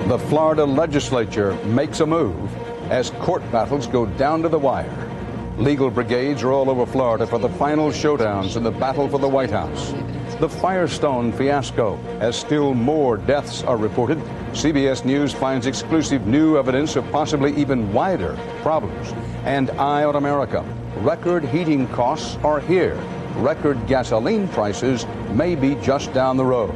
The Florida legislature makes a move as court battles go down to the wire. Legal brigades are all over Florida for the final showdowns in the battle for the White House. The Firestone fiasco, as still more deaths are reported. CBS News finds exclusive new evidence of possibly even wider problems. And Eye on America. Record heating costs are here. Record gasoline prices may be just down the road.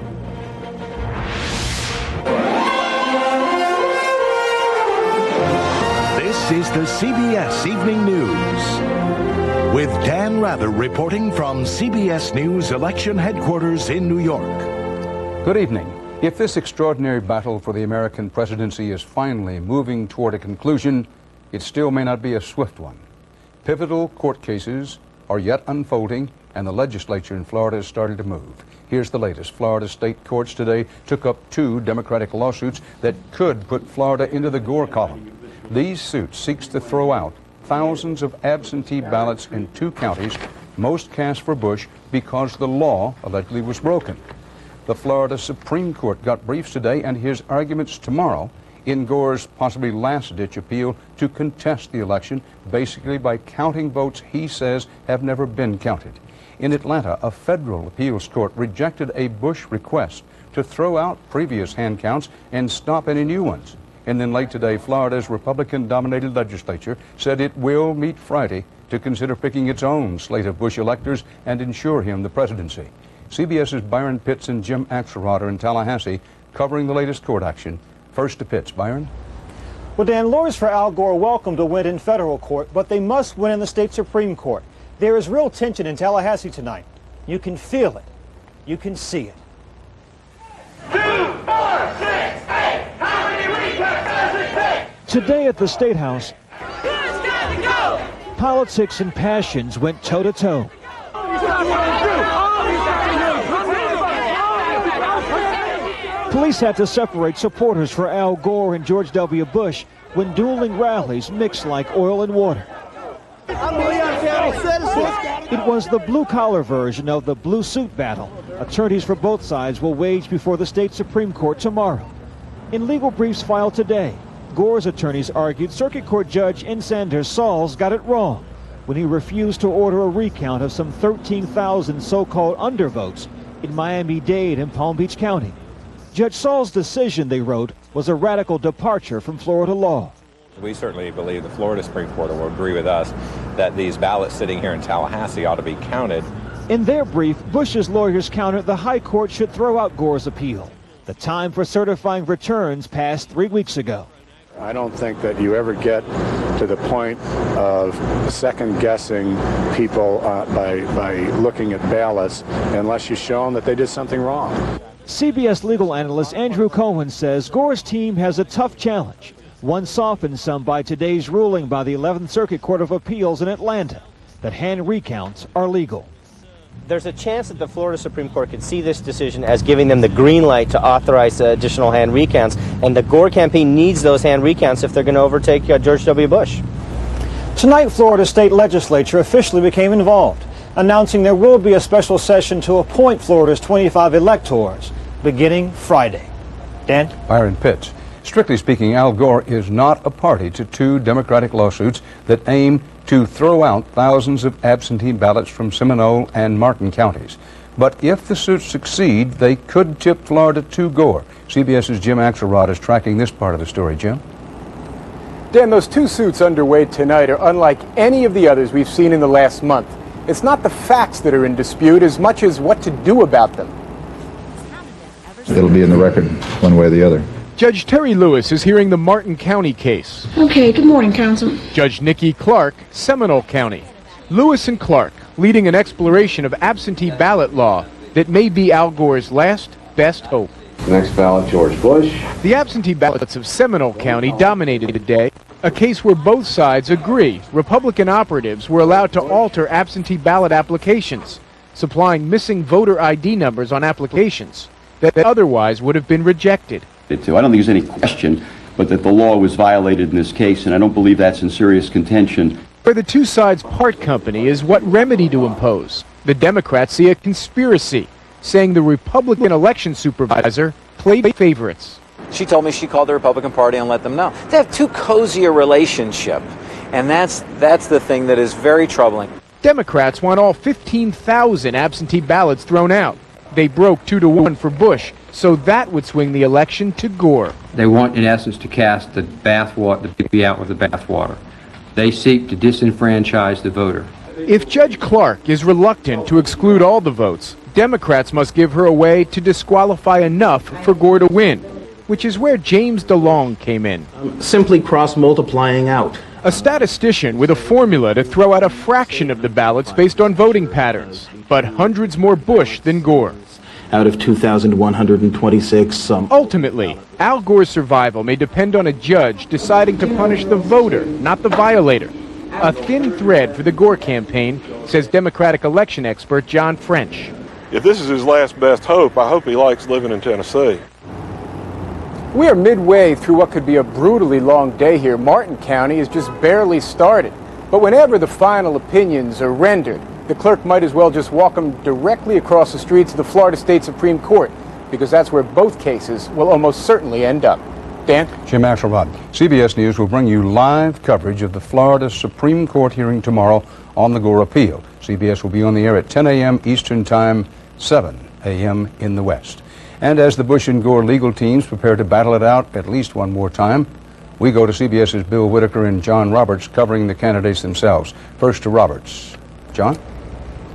This is the CBS Evening News with Dan Rather reporting from CBS News election headquarters in New York. Good evening. If this extraordinary battle for the American presidency is finally moving toward a conclusion, it still may not be a swift one. Pivotal court cases are yet unfolding, and the legislature in Florida has started to move. Here's the latest. Florida state courts today took up 2 Democratic lawsuits that could put Florida into the Gore column. These suits seeks to throw out thousands of absentee ballots in 2 counties, most cast for Bush because the law allegedly was broken. The Florida Supreme Court got briefs today and hears arguments tomorrow in Gore's possibly last-ditch appeal to contest the election, basically by counting votes he says have never been counted. In Atlanta, a federal appeals court rejected a Bush request to throw out previous hand counts and stop any new ones. And then late today, Florida's Republican-dominated legislature said it will meet Friday to consider picking its own slate of Bush electors and ensure him the presidency. CBS's Byron Pitts and Jim Axelrod are in Tallahassee covering the latest court action. First to Pitts. Byron? Well, Dan, lawyers for Al Gore welcome to win in federal court, but they must win in the state Supreme Court. There is real tension in Tallahassee tonight. You can feel it. You can see it. 2, 4, 6, 8. How many recounts does it take? Today at the State House, Who's got to go? politics and passions went toe-to-toe. Police had to separate supporters for Al Gore and George W. Bush when dueling rallies mixed like oil and water. It was the blue-collar version of the blue suit battle. Attorneys for both sides will wage before the state Supreme Court tomorrow. In legal briefs filed today, Gore's attorneys argued Circuit Court Judge Insander Sauls got it wrong when he refused to order a recount of some 13,000 so-called undervotes in Miami-Dade and Palm Beach County. Judge Sauls' decision, they wrote, was a radical departure from Florida law. We certainly believe the Florida Supreme Court will agree with us that these ballots sitting here in Tallahassee ought to be counted. In their brief, Bush's lawyers countered the High Court should throw out Gore's appeal. The time for certifying returns passed 3 weeks ago. I don't think that you ever get to the point of second-guessing people by looking at ballots unless you show them that they did something wrong. CBS legal analyst Andrew Cohen says Gore's team has a tough challenge, one softened some by today's ruling by the 11th Circuit Court of Appeals in Atlanta that hand recounts are legal. There's a chance that the Florida Supreme Court could see this decision as giving them the green light to authorize additional hand recounts, and the Gore campaign needs those hand recounts if they're going to overtake George W. Bush. Tonight, Florida state legislature officially became involved, announcing there will be a special session to appoint Florida's 25 electors beginning Friday. Dan? Byron Pitts. Strictly speaking, Al Gore is not a party to 2 Democratic lawsuits that aim to throw out thousands of absentee ballots from Seminole and Martin counties. But if the suits succeed, they could tip Florida to Gore. CBS's Jim Axelrod is tracking this part of the story. Jim? Dan, those 2 suits underway tonight are unlike any of the others we've seen in the last month. It's not the facts that are in dispute as much as what to do about them. It'll be in the record one way or the other. Judge Terry Lewis is hearing the Martin County case. Okay, good morning, counsel. Judge Nikki Clark, Seminole County. Lewis and Clark leading an exploration of absentee ballot law that may be Al Gore's last best hope. Next ballot, George Bush. The absentee ballots of Seminole County dominated the day, a case where both sides agree Republican operatives were allowed to alter absentee ballot applications, supplying missing voter ID numbers on applications that otherwise would have been rejected. I don't think there's any question but that the law was violated in this case, and I don't believe that's in serious contention. For the 2 sides' part company is what remedy to impose. The Democrats see a conspiracy, saying the Republican election supervisor played favorites. She told me she called the Republican Party and let them know. They have too cozy a relationship, and that's the thing that is very troubling. Democrats want all 15,000 absentee ballots thrown out. They broke 2-1 for Bush, so that would swing the election to Gore. They want, in essence, to cast the baby out with the bathwater. They seek to disenfranchise the voter. If Judge Clark is reluctant to exclude all the votes, Democrats must give her a way to disqualify enough for Gore to win, which is where James DeLong came in. Simply cross-multiplying out. A statistician with a formula to throw out a fraction of the ballots based on voting patterns, but hundreds more Bush than Gore. Out of 2,126, Ultimately, Al Gore's survival may depend on a judge deciding to punish the voter, not the violator. A thin thread for the Gore campaign, says Democratic election expert John French. If this is his last best hope, I hope he likes living in Tennessee. We are midway through what could be a brutally long day here. Martin County has just barely started. But whenever the final opinions are rendered, the clerk might as well just walk them directly across the streets of the Florida State Supreme Court, because that's where both cases will almost certainly end up. Dan? Jim Axelrod. CBS News will bring you live coverage of the Florida Supreme Court hearing tomorrow on the Gore appeal. CBS will be on the air at 10 a.m. Eastern Time, 7 a.m. in the West. And as the Bush and Gore legal teams prepare to battle it out at least one more time, we go to CBS's Bill Whitaker and John Roberts covering the candidates themselves. First to Roberts. John?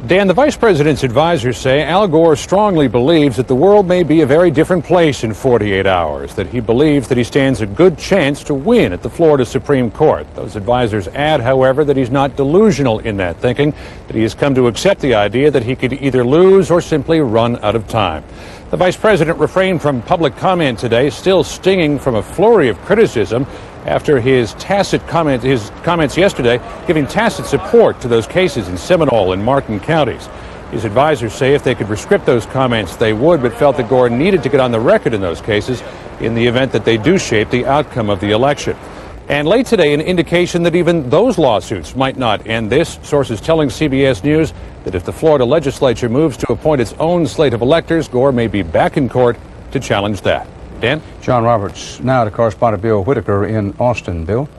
Dan, the vice president's advisors say Al Gore strongly believes that the world may be a very different place in 48 hours, that he believes that he stands a good chance to win at the Florida Supreme Court. Those advisors add, however, that he's not delusional in that thinking, that he has come to accept the idea that he could either lose or simply run out of time. The vice president refrained from public comment today, still stinging from a flurry of criticism after his comments yesterday, giving tacit support to those cases in Seminole and Martin counties. His advisors say if they could rescript those comments, they would, but felt that Gore needed to get on the record in those cases in the event that they do shape the outcome of the election. And late today, an indication that even those lawsuits might not end this. Sources telling CBS News that if the Florida legislature moves to appoint its own slate of electors, Gore may be back in court to challenge that. Dan? John Roberts. Now to correspondent Bill Whitaker in Austin. Bill?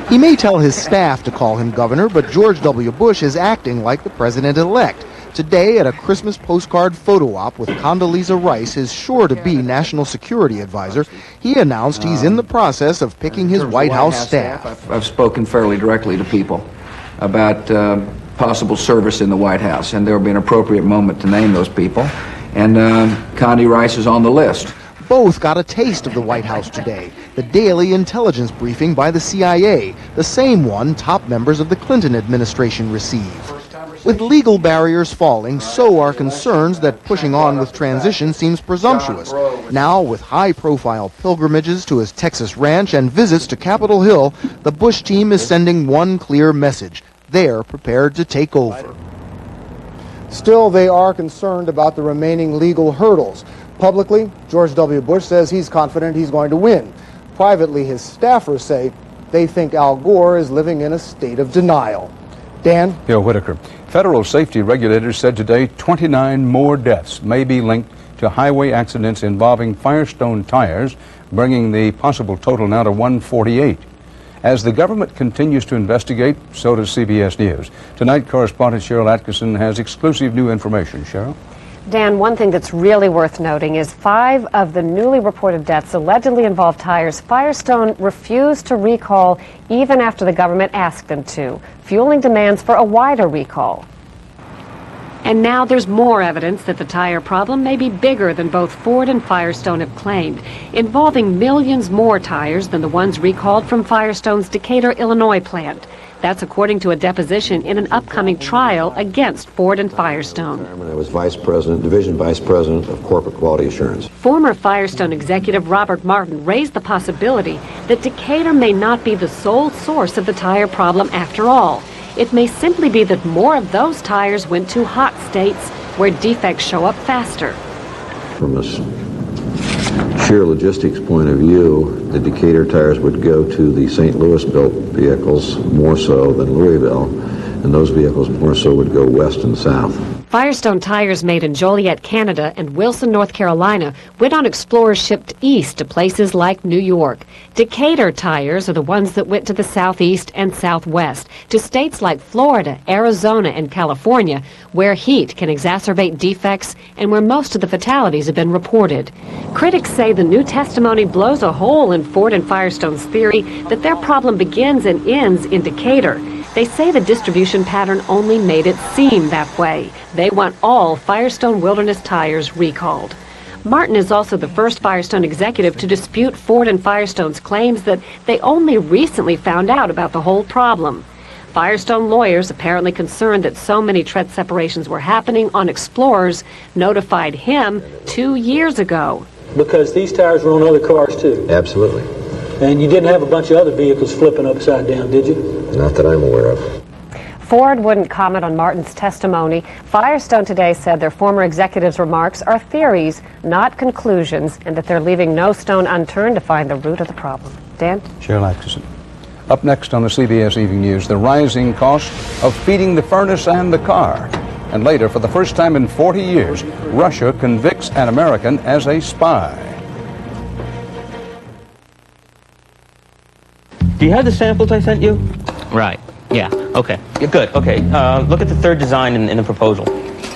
He may tell his staff to call him governor, but George W. Bush is acting like the president-elect. Today, at a Christmas postcard photo op with Condoleezza Rice, his sure-to-be national security advisor, he announced he's in the process of picking his White House staff. I've spoken fairly directly to people about possible service in the White House, and there will be an appropriate moment to name those people. And Condi Rice is on the list. Both got a taste of the White House today. The daily intelligence briefing by the CIA, the same one top members of the Clinton administration receive. With legal barriers falling, so are concerns that pushing on with transition seems presumptuous. Now, with high-profile pilgrimages to his Texas ranch and visits to Capitol Hill, the Bush team is sending one clear message. They're prepared to take over. Still, they are concerned about the remaining legal hurdles. Publicly, George W. Bush says he's confident he's going to win. Privately, his staffers say they think Al Gore is living in a state of denial. Dan? Bill Whitaker. Federal safety regulators said today 29 more deaths may be linked to highway accidents involving Firestone tires, bringing the possible total now to 148. As the government continues to investigate, so does CBS News. Tonight, correspondent Cheryl Atkinson has exclusive new information. Cheryl? Dan, one thing that's really worth noting is 5 of the newly reported deaths allegedly involved tires Firestone refused to recall even after the government asked them to, fueling demands for a wider recall. And now there's more evidence that the tire problem may be bigger than both Ford and Firestone have claimed, involving millions more tires than the ones recalled from Firestone's Decatur, Illinois plant. That's according to a deposition in an upcoming trial against Ford and Firestone. I was division vice president of corporate quality assurance. Former Firestone executive Robert Martin raised the possibility that Decatur may not be the sole source of the tire problem after all. It may simply be that more of those tires went to hot states where defects show up faster. From a sheer logistics point of view, the Decatur tires would go to the St. Louis-built vehicles more so than Louisville, and those vehicles more so would go west and south. Firestone tires made in Joliet, Canada and Wilson, North Carolina went on explorers shipped east to places like New York. Decatur tires are the ones that went to the southeast and southwest, to states like Florida, Arizona, and California, where heat can exacerbate defects and where most of the fatalities have been reported. Critics say the new testimony blows a hole in Ford and Firestone's theory that their problem begins and ends in Decatur. They say the distribution pattern only made it seem that way. They want all Firestone Wilderness tires recalled. Martin is also the first Firestone executive to dispute Ford and Firestone's claims that they only recently found out about the whole problem. Firestone lawyers, apparently concerned that so many tread separations were happening on Explorers, notified him 2 years ago. Because these tires were on other cars too? Absolutely. And you didn't have a bunch of other vehicles flipping upside down, did you? Not that I'm aware of. Ford wouldn't comment on Martin's testimony. Firestone today said their former executive's remarks are theories, not conclusions, and that they're leaving no stone unturned to find the root of the problem. Dan? Cheryl Atkinson. Up next on the CBS Evening News, the rising cost of feeding the furnace and the car. And later, for the first time in 40 years, Russia convicts an American as a spy. Do you have the samples I sent you? Right. Yeah. Okay. Yeah, good. Okay. Look at the third design in the proposal.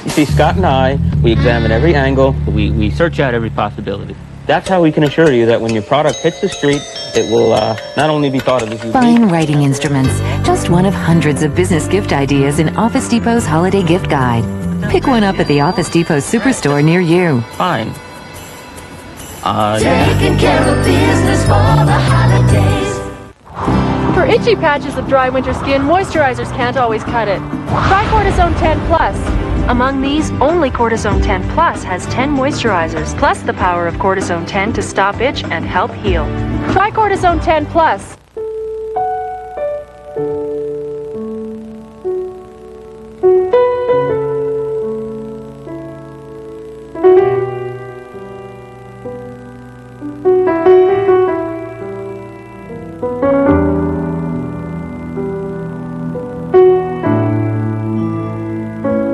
You see, Scott and I, we examine every angle. We search out every possibility. That's how we can assure you that when your product hits the street, it will not only be thought of as unique. Fine writing instruments. Just one of hundreds of business gift ideas in Office Depot's Holiday Gift Guide. Pick one up at the Office Depot Superstore near you. Fine. Taking care of business for the holidays. For itchy patches of dry winter skin, moisturizers can't always cut it. Try Cortisone 10 Plus. Among these, only Cortisone 10 Plus has 10 moisturizers, plus the power of Cortisone 10 to stop itch and help heal. Try Cortisone 10 Plus.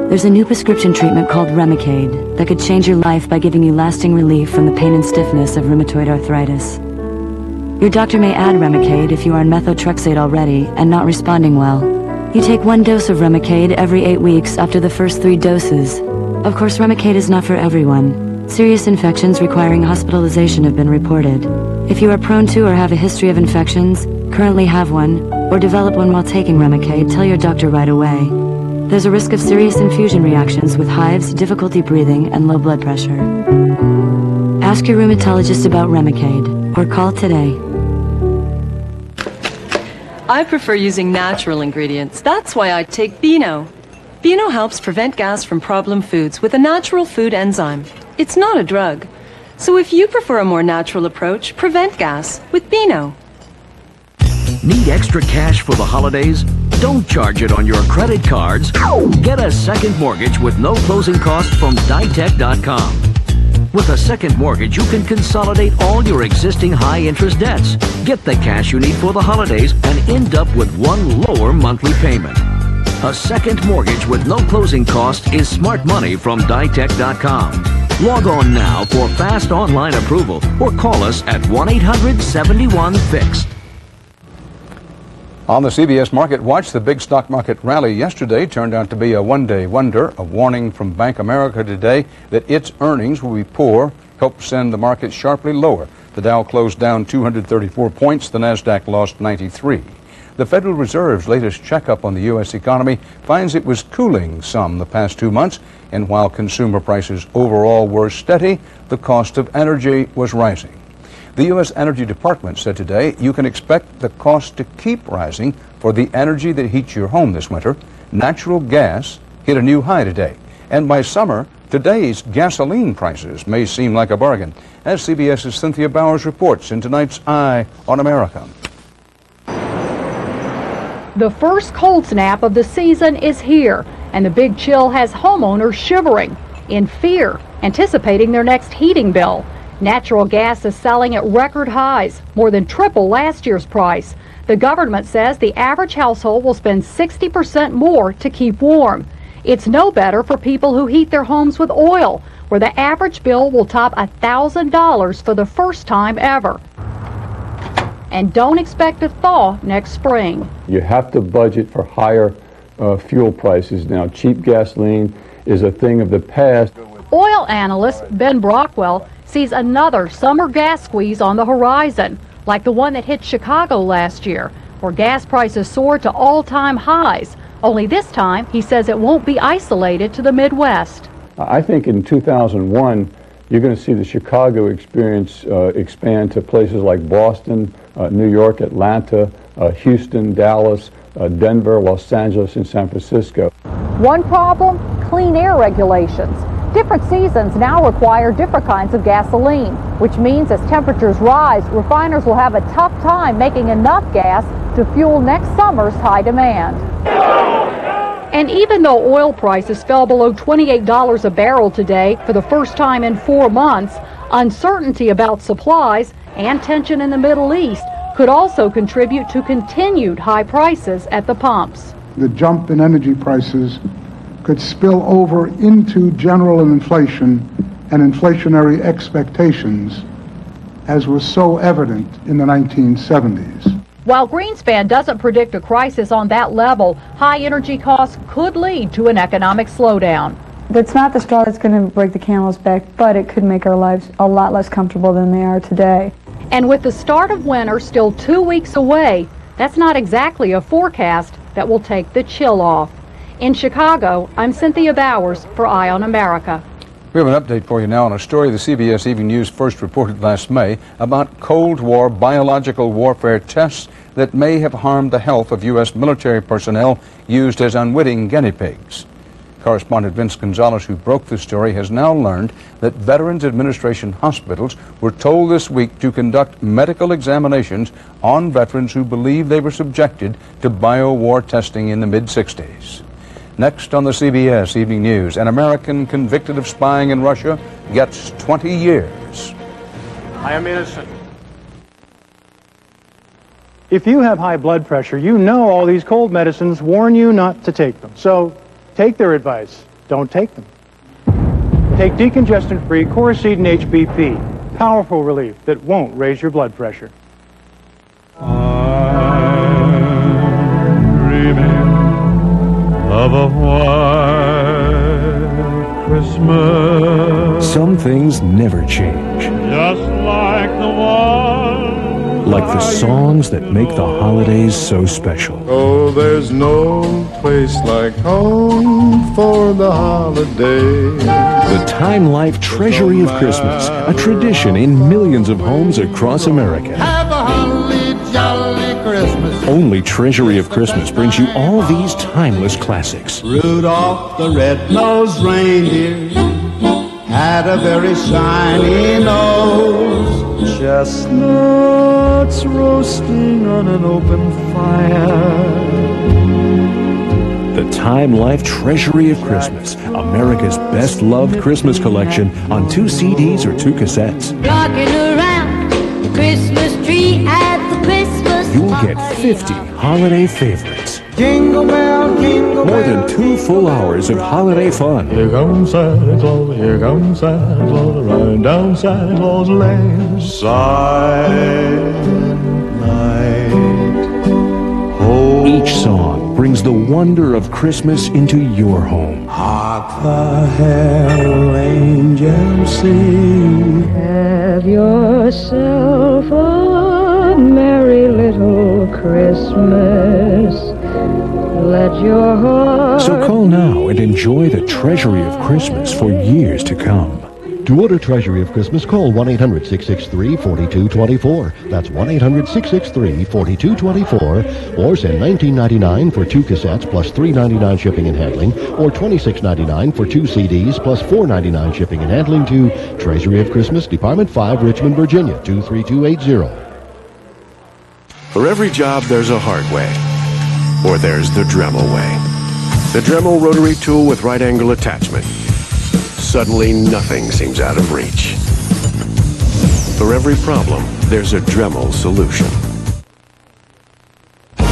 There's a new prescription treatment called Remicade that could change your life by giving you lasting relief from the pain and stiffness of rheumatoid arthritis. Your doctor may add Remicade if you are on methotrexate already and not responding well. You take 1 dose of Remicade every 8 weeks after the first 3 doses. Of course, Remicade is not for everyone. Serious infections requiring hospitalization have been reported. If you are prone to or have a history of infections, currently have one, or develop one while taking Remicade, tell your doctor right away. There's a risk of serious infusion reactions with hives, difficulty breathing, and low blood pressure. Ask your rheumatologist about Remicade, or call today. I prefer using natural ingredients. That's why I take Beano. Beano helps prevent gas from problem foods with a natural food enzyme. It's not a drug. So if you prefer a more natural approach, prevent gas with Beano. Need extra cash for the holidays? Don't charge it on your credit cards. Get a second mortgage with no closing costs from Ditech.com. With a second mortgage, you can consolidate all your existing high-interest debts, get the cash you need for the holidays, and end up with one lower monthly payment. A second mortgage with no closing cost is smart money from Ditech.com. Log on now for fast online approval or call us at 1-800-71-FIXED. On the CBS Market Watch, the big stock market rally yesterday turned out to be a one-day wonder. A warning from Bank America today that its earnings will be poor helped send the market sharply lower. The Dow closed down 234 points. The Nasdaq lost 93. The Federal Reserve's latest checkup on the U.S. economy finds it was cooling some the past 2 months, and while consumer prices overall were steady, the cost of energy was rising. The U.S. Energy Department said today you can expect the cost to keep rising for the energy that heats your home this winter. Natural gas hit a new high today. And by summer, today's gasoline prices may seem like a bargain. As CBS's Cynthia Bowers reports in tonight's Eye on America. The first cold snap of the season is here, and the big chill has homeowners shivering in fear, anticipating their next heating bill. Natural gas is selling at record highs, more than triple last year's price. The government says the average household will spend 60% more to keep warm. It's no better for people who heat their homes with oil, where the average bill will top $1,000 for the first time ever. And don't expect a thaw next spring. You have to budget for higher fuel prices now. Cheap gasoline is a thing of the past. Oil analyst Ben Brockwell sees another summer gas squeeze on the horizon, like the one that hit Chicago last year, where gas prices soared to all-time highs. Only this time, he says it won't be isolated to the Midwest. I think in 2001, you're going to see the Chicago experience expand to places like Boston, New York, Atlanta, Houston, Dallas, Denver, Los Angeles, and San Francisco. One problem, clean air regulations. Different seasons now require different kinds of gasoline, which means as temperatures rise, refiners will have a tough time making enough gas to fuel next summer's high demand. And even though oil prices fell below $28 a barrel today for the first time in 4 months, uncertainty about supplies and tension in the Middle East could also contribute to continued high prices at the pumps. The jump in energy prices could spill over into general inflation and inflationary expectations, as was so evident in the 1970s. While Greenspan doesn't predict a crisis on that level, high energy costs could lead to an economic slowdown. It's not the straw that's going to break the camel's back, but it could make our lives a lot less comfortable than they are today. And with the start of winter still 2 weeks away, that's not exactly a forecast that will take the chill off. In Chicago, I'm Cynthia Bowers for Eye on America. We have an update for you now on a story the CBS Evening News first reported last May about Cold War biological warfare tests that may have harmed the health of U.S. military personnel used as unwitting guinea pigs. Correspondent Vince Gonzalez, who broke the story, has now learned that Veterans Administration hospitals were told this week to conduct medical examinations on veterans who believe they were subjected to bio-war testing in the mid-60s. Next on the CBS Evening News, an American convicted of spying in Russia gets 20 years. I am innocent. If you have high blood pressure, you know all these cold medicines warn you not to take them. So take their advice. Don't take them. Take decongestant-free Coricidin HBP. Powerful relief that won't raise your blood pressure. I'm dreaming of a white Christmas. Some things never change. Just like the one. Like the songs that make the holidays so special. Oh, there's no place like home for the holidays. The Time Life Treasury of Christmas, a tradition in millions of homes across America. Have a holly jolly Christmas. Only Treasury of Christmas brings you all these timeless classics. Rudolph the red-nosed reindeer had a very shiny nose. Chestnuts roasting on an open fire. The Time Life Treasury of Christmas, America's best-loved Christmas collection on 2 CDs or 2 cassettes. Rocking around the Christmas tree at the Christmas You'll get 50 holiday favorites. Jingle bell, jingle More than 2 full hours of holiday fun. Here comes Santa Claus, here comes Santa Claus, riding down Santa Claus Lane. Silent night. Each song brings the wonder of Christmas into your home. Hark the herald angels sing. Have yourself a merry little Christmas. Let your heart. So call now and enjoy the Treasury of Christmas for years to come. To order Treasury of Christmas, call 1-800-663-4224. That's 1-800-663-4224. Or send $19.99 for 2 cassettes plus $3.99 shipping and handling, or $26.99 for 2 CDs plus $4.99 shipping and handling to Treasury of Christmas, Department 5, Richmond, Virginia, 23280. For every job, there's a hard way. Or there's the Dremel way. The Dremel rotary tool with right angle attachment. Suddenly, nothing seems out of reach. For every problem, there's a Dremel solution.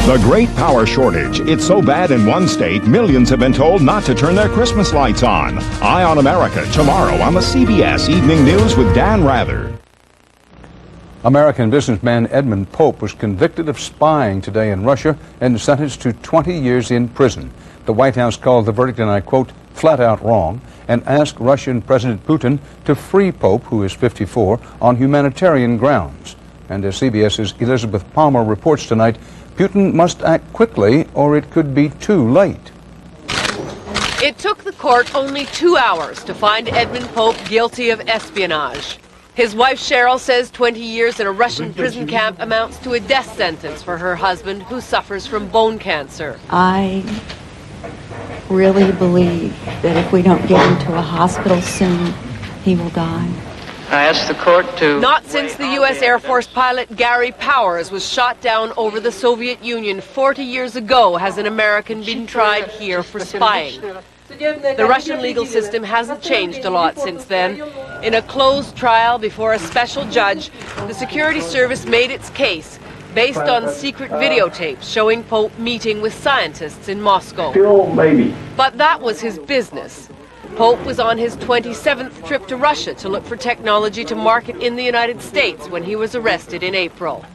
The great power shortage. It's so bad in one state, millions have been told not to turn their Christmas lights on. Eye on America tomorrow on the CBS Evening News with Dan Rather. American businessman Edmund Pope was convicted of spying today in Russia and sentenced to 20 years in prison. The White House called the verdict, and I quote, flat out wrong, and asked Russian President Putin to free Pope, who is 54, on humanitarian grounds. And as CBS's Elizabeth Palmer reports tonight, Putin must act quickly or it could be too late. It took the court only 2 hours to find Edmund Pope guilty of espionage. His wife Cheryl says 20 years in a Russian prison camp amounts to a death sentence for her husband, who suffers from bone cancer. I really believe that if we don't get him to a hospital soon, he will die. I asked the court to... Not since the U.S. Air Force pilot Gary Powers was shot down over the Soviet Union 40 years ago has an American been tried here for spying. The Russian legal system hasn't changed a lot since then. In a closed trial before a special judge, the security service made its case based on secret videotapes showing Pope meeting with scientists in Moscow. But that was his business. Pope was on his 27th trip to Russia to look for technology to market in the United States when he was arrested in April.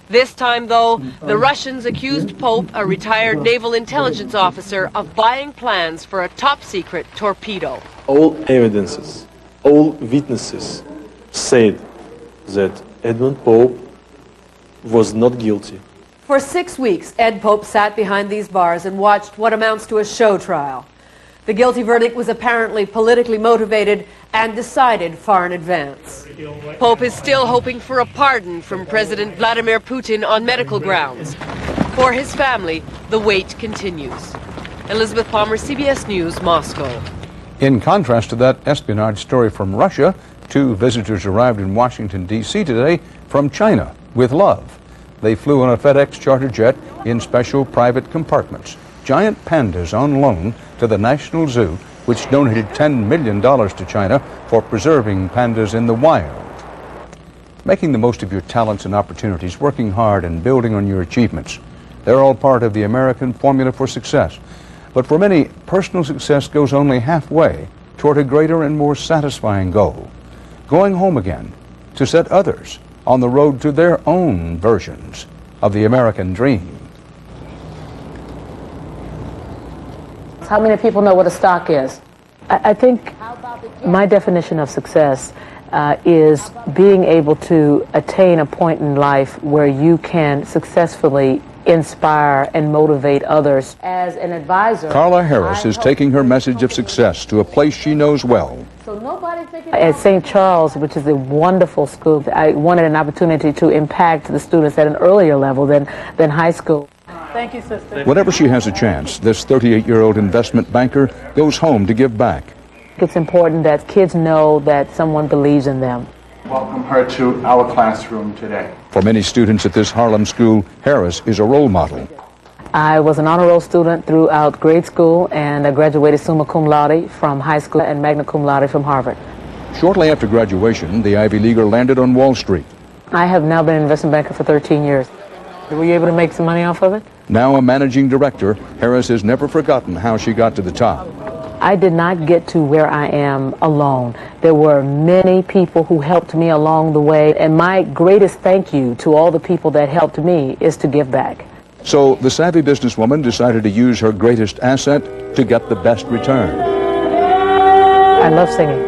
This time, though, the Russians accused Pope, a retired naval intelligence officer, of buying plans for a top-secret torpedo. All evidences, all witnesses said that Edmund Pope was not guilty. For 6 weeks, Ed Pope sat behind these bars and watched what amounts to a show trial. The guilty verdict was apparently politically motivated and decided far in advance. Pope is still hoping for a pardon from President Vladimir Putin on medical grounds. For his family, the wait continues. Elizabeth Palmer, CBS News, Moscow. In contrast to that espionage story from Russia, 2 visitors arrived in Washington, D.C. today from China with love. They flew on a FedEx charter jet in special private compartments. Giant pandas on loan to the National Zoo, which donated $10 million to China for preserving pandas in the wild. Making the most of your talents and opportunities, working hard and building on your achievements. They're all part of the American formula for success. But for many, personal success goes only halfway toward a greater and more satisfying goal. Going home again to set others on the road to their own versions of the American dream. How many people know what a stock is? I think my definition of success is being able to attain a point in life where you can successfully inspire and motivate others. As an advisor, Carla Harris is taking her message of success to a place she knows well. At St. Charles, which is a wonderful school, I wanted an opportunity to impact the students at an earlier level than high school. Thank you, sister. Whenever she has a chance, this 38-year-old investment banker goes home to give back. It's important that kids know that someone believes in them. Welcome her to our classroom today. For many students at this Harlem school, Harris is a role model. I was an honor roll student throughout grade school, and I graduated summa cum laude from high school and magna cum laude from Harvard. Shortly after graduation, the Ivy Leaguer landed on Wall Street. I have now been an investment banker for 13 years. Were you able to make some money off of it? Now a managing director, Harris has never forgotten how she got to the top. I did not get to where I am alone. There were many people who helped me along the way, and my greatest thank you to all the people that helped me is to give back. So the savvy businesswoman decided to use her greatest asset to get the best return. I love singing,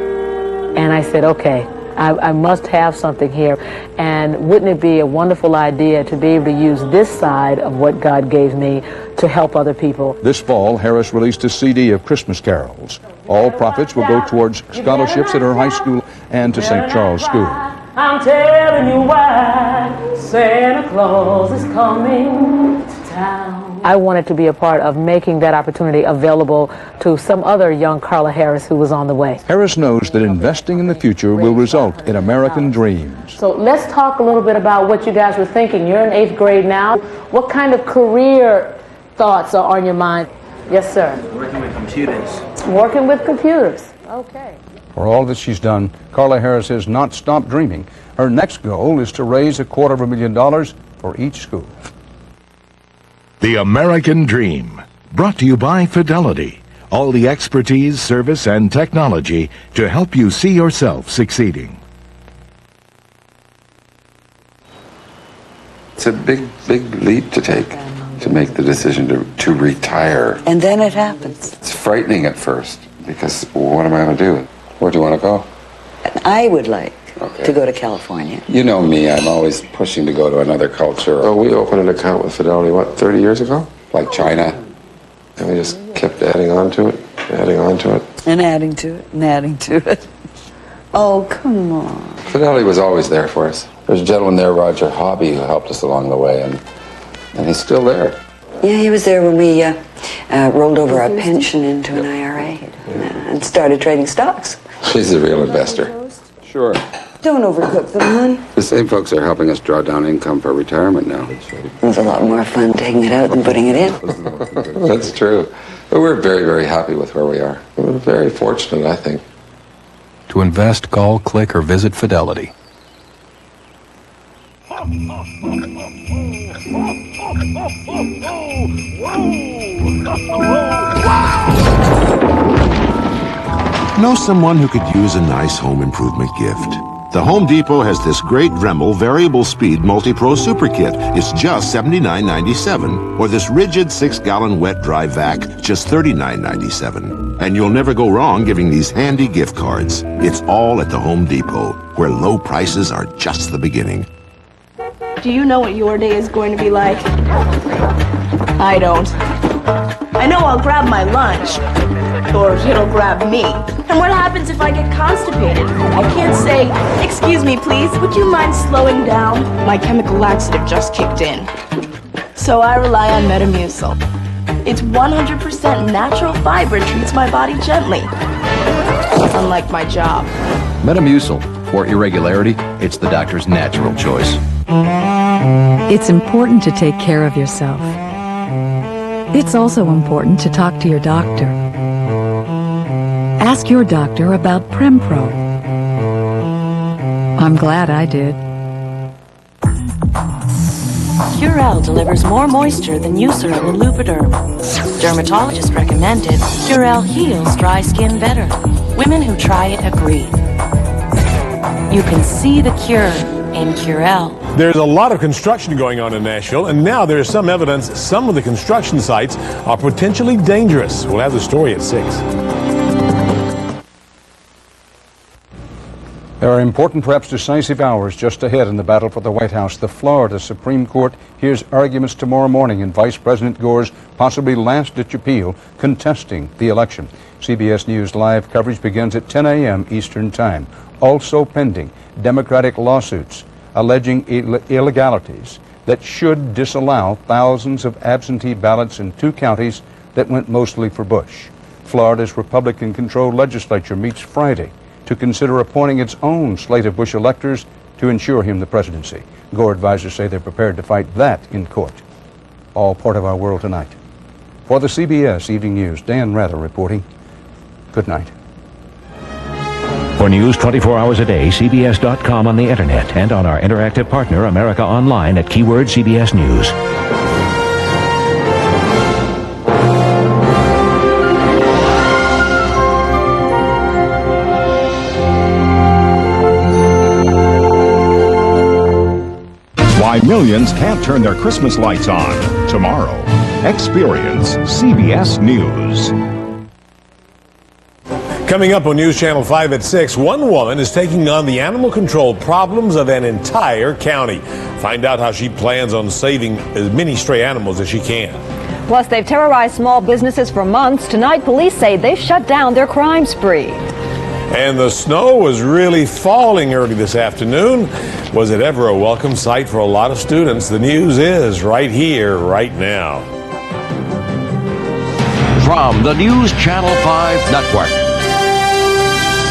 and I said, okay, I must have something here, and wouldn't it be a wonderful idea to be able to use this side of what God gave me to help other people? This fall, Harris released a CD of Christmas carols. All profits will go towards scholarships at her high school and to St. Charles School. I'm telling you why Santa Claus is coming to town. I wanted to be a part of making that opportunity available to some other young Carla Harris who was on the way. Harris knows that investing in the future will result in American dreams. So let's talk a little bit about what you guys were thinking. You're in 8th grade now. What kind of career thoughts are on your mind? Yes, sir. Working with computers. Working with computers. Okay. For all that she's done, Carla Harris has not stopped dreaming. Her next goal is to raise $250,000 for each school. The American Dream. Brought to you by Fidelity. All the expertise, service, and technology to help you see yourself succeeding. It's a big leap to take, to make the decision to retire. And then it happens. It's frightening at first, because what am I going to do? Where do you want to go? I would like to go to California. You know me, I'm always pushing to go to another culture. Oh, we opened an account with Fidelity, what, 30 years ago? Like China. And we just kept adding on to it, adding on to it. And adding to it, and adding to it. Oh, come on. Fidelity was always there for us. There's a gentleman there, Roger Hobby, who helped us along the way, and he's still there. Yeah, he was there when we rolled over our pension into an IRA and started trading stocks. He's a real investor. Sure. Don't overcook them, hon. The same folks are helping us draw down income for retirement now. It was a lot more fun taking it out than putting it in. That's true. But we're very, very happy with where we are. We're very fortunate, I think. To invest, call, click, or visit Fidelity. Know someone who could use a nice home improvement gift? The Home Depot has this great Dremel variable speed multi-pro super kit. It's just $79.97. Or this rigid 6-gallon wet dry vac, just $39.97. And you'll never go wrong giving these handy gift cards. It's all at the Home Depot, where low prices are just the beginning. Do you know what your day is going to be like? I don't. I know I'll grab my lunch, or it'll grab me. And what happens if I get constipated? I can't say, "Excuse me, please, would you mind slowing down?" My chemical laxative just kicked in. So I rely on Metamucil. It's 100% natural fiber and treats my body gently. Unlike my job. Metamucil. For irregularity, it's the doctor's natural choice. It's important to take care of yourself. It's also important to talk to your doctor. Ask your doctor about Prempro. I'm glad I did. Curel delivers more moisture than Eucerin and Lubriderm. Dermatologists recommend it. Curel heals dry skin better. Women who try it agree. You can see the cure in Curel. There's a lot of construction going on in Nashville, and now there's some evidence some of the construction sites are potentially dangerous. We'll have the story at 6. There are important, perhaps decisive hours just ahead in the battle for the White House. The Florida Supreme Court hears arguments tomorrow morning in Vice President Gore's possibly last-ditch appeal contesting the election. CBS News Live coverage begins at 10 a.m. Eastern Time. Also pending, Democratic lawsuits alleging illegalities that should disallow thousands of absentee ballots in 2 counties that went mostly for Bush. Florida's Republican-controlled legislature meets Friday to consider appointing its own slate of Bush electors to ensure him the presidency. Gore advisors say they're prepared to fight that in court. All part of our world tonight. For the CBS Evening News, Dan Rather reporting. Good night. For news 24 hours a day, CBS.com on the internet and on our interactive partner, America Online, at keyword CBS News. Why millions can't turn their Christmas lights on. Tomorrow, experience CBS News. Coming up on News Channel 5 at 6, one woman is taking on the animal control problems of an entire county. Find out how she plans on saving as many stray animals as she can. Plus, they've terrorized small businesses for months. Tonight, police say they've shut down their crime spree. And the snow was really falling early this afternoon. Was it ever a welcome sight for a lot of students? The news is right here, right now. From the News Channel 5 Network.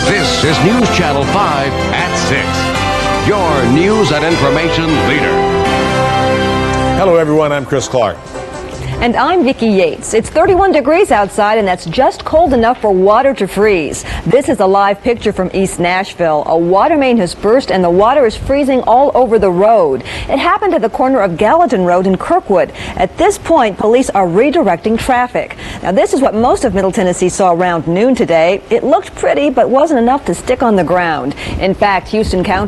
This is News Channel 5 at 6. Your news and information leader. Hello, everyone. I'm Chris Clark. And I'm Vicki Yates. It's 31 degrees outside, and that's just cold enough for water to freeze. This is a live picture from East Nashville. A water main has burst, and the water is freezing all over the road. It happened at the corner of Gallatin Road in Kirkwood. At this point, police are redirecting traffic. Now, this is what most of Middle Tennessee saw around noon today. It looked pretty, but wasn't enough to stick on the ground. In fact, Houston County